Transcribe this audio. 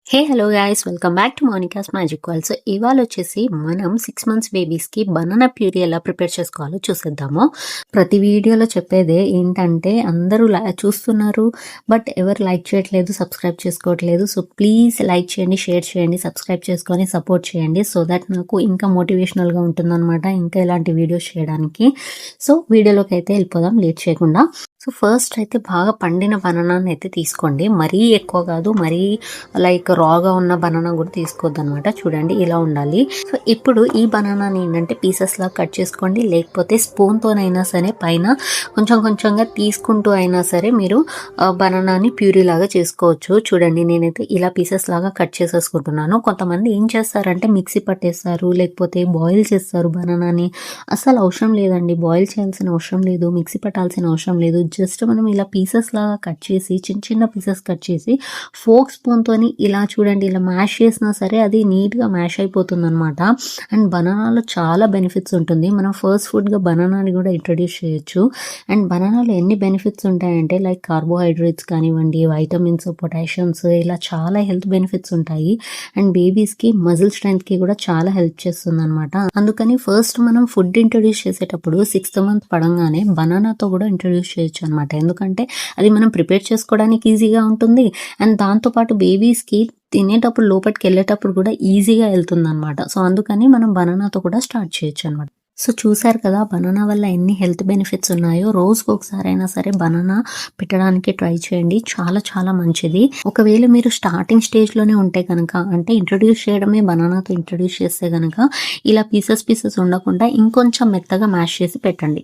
Hello guys, welcome back to Monica's magic world. So ఇవాళ వచ్చేసి మనం 6 months బేబీస్కి బనానా ప్యూరీ ఎలా ప్రిపేర్ చేసుకోవాలో చూసేద్దాము. ప్రతి వీడియోలో చెప్పేదే ఏంటంటే అందరూ చూస్తున్నారు, బట్ ఎవరు లైక్ చేయట్లేదు, సబ్స్క్రైబ్ చేసుకోవట్లేదు. సో ప్లీజ్ లైక్ చేయండి, షేర్ చేయండి, సబ్స్క్రైబ్ చేసుకొని సపోర్ట్ చేయండి. సో దట్ నాకు ఇంకా మోటివేషనల్గా ఉంటుందన్నమాట, ఇంకా ఇలాంటి వీడియోస్ చేయడానికి. సో వీడియోలోకి అయితే వెళ్ళిపోదాం లేట్ చేయకుండా. సో ఫస్ట్ అయితే బాగా పండిన బనానాని అయితే తీసుకోండి. మరీ ఎక్కువ కాదు, మరీ లైక్ రాగా ఉన్న బనానా కూడా తీసుకోవద్దు అనమాట. చూడండి ఇలా ఉండాలి. సో ఇప్పుడు ఈ బనానాని ఏంటంటే పీసెస్ లాగా కట్ చేసుకోండి, లేకపోతే స్పూన్తోనైనా సరే పైన కొంచెం కొంచెంగా తీసుకుంటూ అయినా సరే మీరు బనానాని ప్యూరీ లాగా చేసుకోవచ్చు. చూడండి నేనైతే ఇలా పీసెస్ లాగా కట్ చేసేసుకుంటున్నాను. కొంతమంది ఏం చేస్తారంటే మిక్సీ పట్టేస్తారు, లేకపోతే బాయిల్ చేస్తారు బనానాని. అసలు అవసరం లేదండి, బాయిల్ చేయాల్సిన అవసరం లేదు, మిక్సీ పట్టాల్సిన అవసరం లేదు. జస్ట్ మనం ఇలా పీసెస్ లాగా కట్ చేసి చిన్న చిన్న పీసెస్ కట్ చేసి ఫోక్ స్పూన్తోని ఇలా చూడండి ఇలా మ్యాష్ చేసినా సరే అది నీట్గా మ్యాష్ అయిపోతుంది అనమాట. అండ్ బనానాలో చాలా బెనిఫిట్స్ ఉంటుంది. మనం ఫస్ట్ ఫుడ్గా బనానాని కూడా ఇంట్రడ్యూస్ చేయొచ్చు. అండ్ బనానాలో ఎన్ని బెనిఫిట్స్ ఉంటాయంటే లైక్ కార్బోహైడ్రేట్స్ కానివ్వండి, వైటమిన్స్, పొటాషియమ్స్, ఇలా చాలా హెల్త్ బెనిఫిట్స్ ఉంటాయి. అండ్ బేబీస్కి మజిల్ స్ట్రెంగ్త్కి కూడా చాలా హెల్ప్ చేస్తుంది అనమాట. అందుకని ఫస్ట్ మనం ఫుడ్ ఇంట్రడ్యూస్ చేసేటప్పుడు 6th month పడంగానే బనానాతో కూడా ఇంట్రడ్యూస్ చేయొచ్చు అనమాట. ఎందుకంటే అది మనం ప్రిపేర్ చేసుకోవడానికి ఈజీగా ఉంటుంది. అండ్ దాంతోపాటు బేబీస్కి తినేటప్పుడు లోపలికి వెళ్ళేటప్పుడు కూడా ఈజీగా వెళ్తుంది అనమాట. సో అందుకని మనం బనానాతో కూడా స్టార్ట్ చేయొచ్చు అనమాట. సో చూసారు కదా బనానా వల్ల ఎన్ని హెల్త్ బెనిఫిట్స్ ఉన్నాయో. రోజుకి ఒకసారి అయినా సరే బనానా పెట్టడానికి ట్రై చేయండి, చాలా చాలా మంచిది. ఒకవేళ మీరు స్టార్టింగ్ స్టేజ్లోనే ఉంటే కనుక, అంటే ఇంట్రడ్యూస్ చేయడమే బనానాతో ఇంట్రడ్యూస్ చేస్తే కనుక ఇలా పీసెస్ ఉండకుండా ఇంకొంచెం మెత్తగా మ్యాష్ చేసి పెట్టండి.